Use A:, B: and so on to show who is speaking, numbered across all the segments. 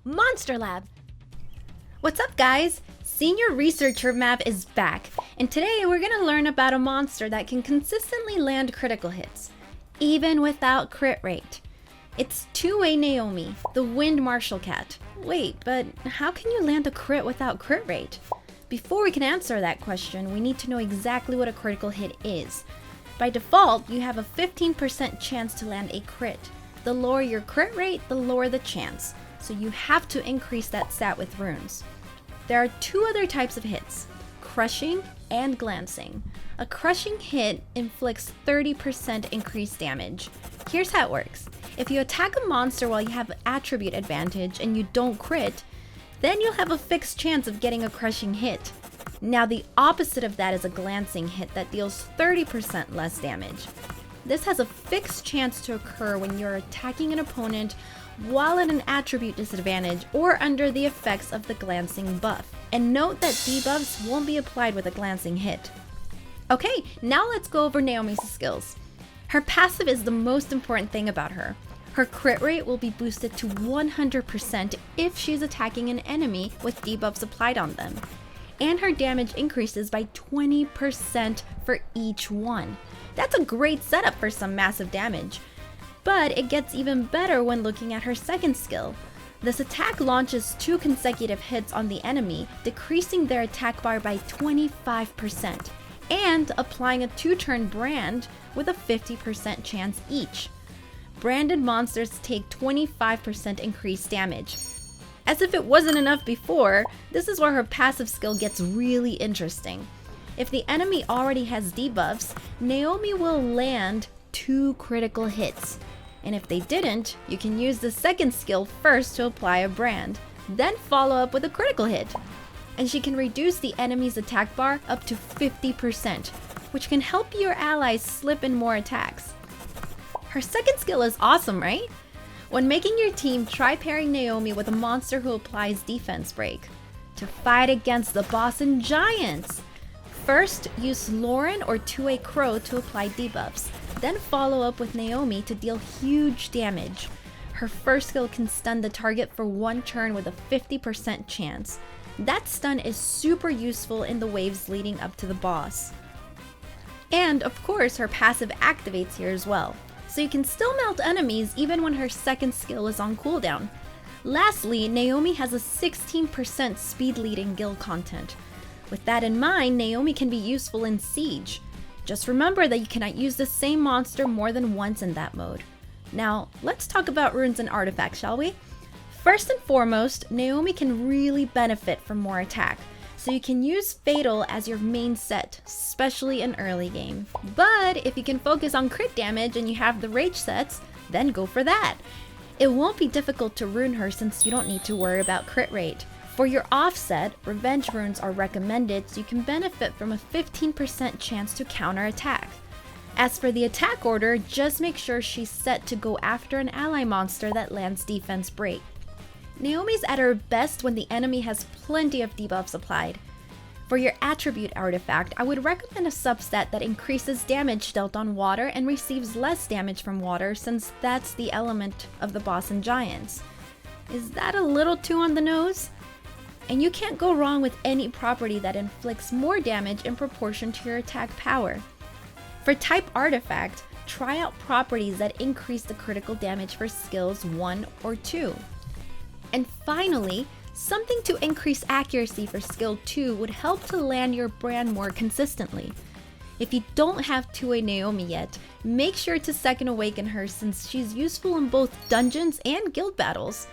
A: Monster Lab! What's up, guys? Senior Researcher Mav is back, and today we're gonna learn about a monster that can consistently land critical hits, even without crit rate. It's two-way Naomi, the Wind Marshal Cat. Wait, but how can you land a crit without crit rate? Before we can answer that question, we need to know exactly what a critical hit is. By default, you have a 15% chance to land a crit. The lower your crit rate, the lower the chance. So you have to increase that stat with runes. There are two other types of hits, crushing and glancing. A crushing hit inflicts 30% increased damage. Here's how it works. If you attack a monster while you have attribute advantage and you don't crit, then you'll have a fixed chance of getting a crushing hit. Now the opposite of that is a glancing hit that deals 30% less damage. This has a fixed chance to occur when you're attacking an opponent while at an attribute disadvantage or under the effects of the glancing buff. And note that debuffs won't be applied with a glancing hit. Okay, now let's go over Naomi's skills. Her passive is the most important thing about her. Her crit rate will be boosted to 100% if she's attacking an enemy with debuffs applied on them. And her damage increases by 20% for each one. That's a great setup for some massive damage. But it gets even better when looking at her second skill. This attack launches 2 consecutive hits on the enemy, decreasing their attack bar by 25%, and applying a 2-turn brand with a 50% chance each. Branded monsters take 25% increased damage. As if it wasn't enough before, this is where her passive skill gets really interesting. If the enemy already has debuffs, Naomi will land 2 critical hits. And if they didn't, you can use the second skill first to apply a brand, then follow up with a critical hit. And she can reduce the enemy's attack bar up to 50%, which can help your allies slip in more attacks. Her second skill is awesome, right? When making your team, try pairing Naomi with a monster who applies defense break to fight against the boss and giants. First, use Lauren or 2A Crow to apply debuffs, then follow up with Naomi to deal huge damage. Her first skill can stun the target for 1 turn with a 50% chance. That stun is super useful in the waves leading up to the boss. And of course, her passive activates here as well, so you can still melt enemies even when her second skill is on cooldown. Lastly, Naomi has a 16% speed lead in guild content. With that in mind, Naomi can be useful in Siege. Just remember that you cannot use the same monster more than once in that mode. Now, let's talk about runes and artifacts, shall we? First and foremost, Naomi can really benefit from more attack, so you can use Fatal as your main set, especially in early game. But if you can focus on crit damage and you have the rage sets, then go for that. It won't be difficult to rune her since you don't need to worry about crit rate. For your offset, revenge runes are recommended so you can benefit from a 15% chance to counterattack. As for the attack order, just make sure she's set to go after an ally monster that lands defense break. Naomi's at her best when the enemy has plenty of debuffs applied. For your attribute artifact, I would recommend a subset that increases damage dealt on water and receives less damage from water since that's the element of the boss and giants. Is that a little too on the nose? And you can't go wrong with any property that inflicts more damage in proportion to your attack power. For type artifact, try out properties that increase the critical damage for skills 1 or 2. And finally, something to increase accuracy for skill 2 would help to land your brand more consistently. If you don't have 2A Naomi yet, make sure to second awaken her since she's useful in both dungeons and guild battles.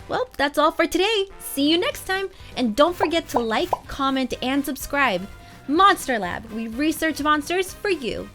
A: Well, that's all for today. See you next time. And don't forget to like, comment, and subscribe. Monster Lab, we research monsters for you.